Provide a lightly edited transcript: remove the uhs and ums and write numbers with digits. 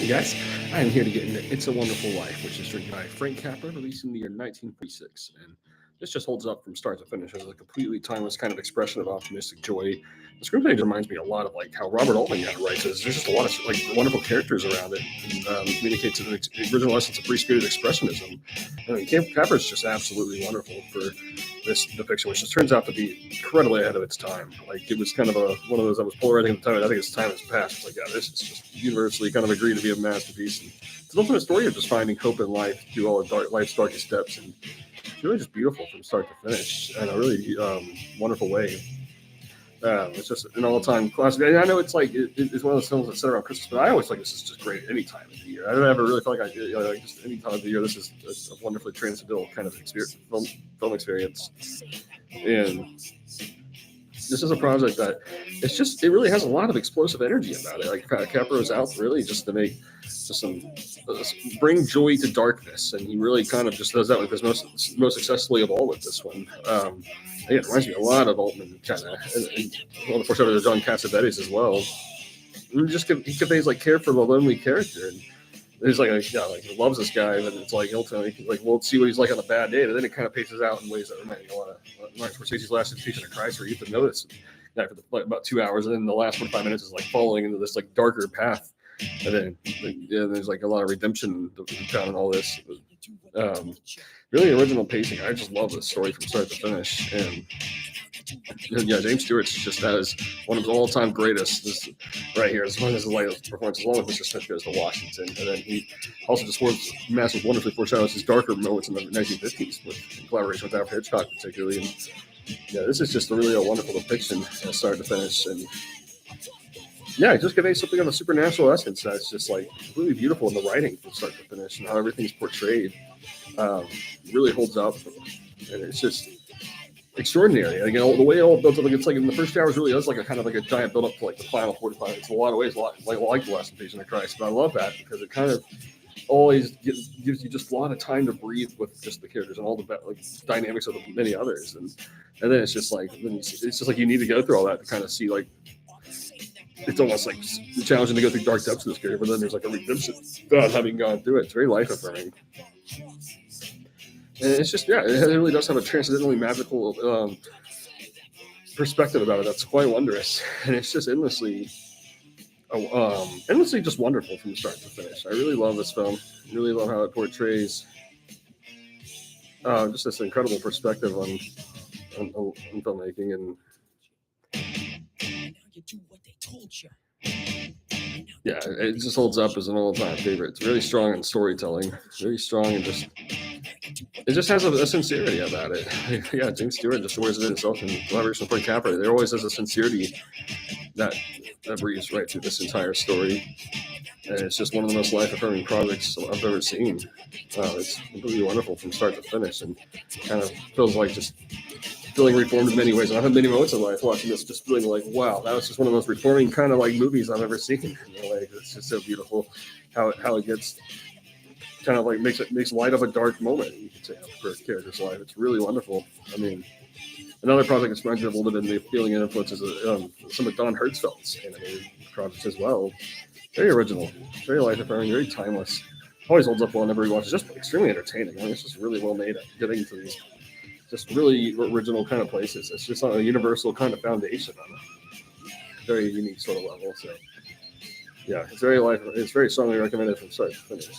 Hey guys, I am here to get into It's a Wonderful Life, which is written by Frank Capra, released in the year 1946. And this just holds up from start to finish as a completely timeless kind of expression of optimistic joy. The screenplay just reminds me a lot of like how Robert Altman kind of writes it. There's just a lot of like wonderful characters around it, and communicates the original essence of free-spirited expressionism. I mean, Capra is just absolutely wonderful for this depiction, which just turns out to be incredibly ahead of its time. Like it was kind of one of those that was polarizing at the time. I think its time has passed. It's like, yeah, this is just universally kind of agreed to be a masterpiece. And it's an ultimate story of just finding hope in life through all of life's darkest steps, and it's really just beautiful from start to finish in a really wonderful way. It's just an all-time classic. And I know it's like it's one of those films that's set around Christmas, but I always think this is just great any time of the year. I don't ever really feel like like just any time of the year. This is a wonderfully transcendental kind of experience, film experience, and this is a project that it really has a lot of explosive energy about it. Like Capra is out really just to make just some bring joy to darkness, and he really kind of just does that with his most successfully of all with this one. It reminds me a lot of Altman, kind of, and well, the foreshadow of John Cassavetes as well. And he conveys like care for the lonely character, and he's like, he loves this guy, and it's like ultimately, like, we'll see what he's like on a bad day, and then it kind of paces out in ways that remind me a lot of Martin Scorsese's Last Invitation of Christ, where you have to notice after about 2 hours, and then the last 45 minutes is like falling into this like darker path, and then there's like a lot of redemption found in all this. Really original pacing. I just love this story from start to finish, and yeah, James Stewart's just as one of his all-time greatest. This right here, as long as the latest performance, along with Mr. Smith goes to Washington, and then he also just wonderfully foreshadows his darker moments in the 1950s, in collaboration with Alfred Hitchcock, particularly. And yeah, this is just really a wonderful depiction, start to finish, and yeah, it just conveys something of a supernatural essence that's just like really beautiful in the writing from start to finish, and how everything's portrayed really holds up, and it's just extraordinary. Again, the way it all builds up, like it's like in the first 2 hours really is like a kind of like a giant build up to like the final 45. It's in a lot of ways like the Last Invasion of Christ, but I love that because it kind of always gives you just a lot of time to breathe with just the characters and all the like dynamics of the many others, and then it's just like you need to go through all that to kind of see like. It's almost like challenging to go through dark depths of this character, but then there's like a redemption having gone through it. It's very life affirming. And it's just, it really does have a transcendently magical perspective about it that's quite wondrous. And it's just endlessly just wonderful from start to finish. I really love this film. I really love how it portrays just this incredible perspective on filmmaking. And yeah, it just holds up as an all-time favorite. It's really strong in storytelling, very strong, and it just has a sincerity about it. Yeah, James Stewart just wears it in himself in collaboration with Frank Capra. There always has a sincerity that breathes right through this entire story, and it's just one of the most life-affirming projects I've ever seen. It's completely wonderful from start to finish, and kind of feels like just feeling reformed in many ways. And I've had many moments in life watching this, just feeling like, wow, that was just one of the most reforming kind of like movies I've ever seen. Like it's just so beautiful how it gets kind of like makes light of a dark moment, you could say, for a character's life. It's really wonderful. I mean, another project that's reminds me of a little bit in the feeling and influences some of Don Hertzfeldt's animated projects as well. Very original, very life affirming, very timeless. Always holds up well whenever you watch. It's just extremely entertaining. I mean, it's just really well made at getting into these just really original kind of places. It's just on a universal kind of foundation on a very unique sort of level. So yeah, it's very strongly recommended from start to finish.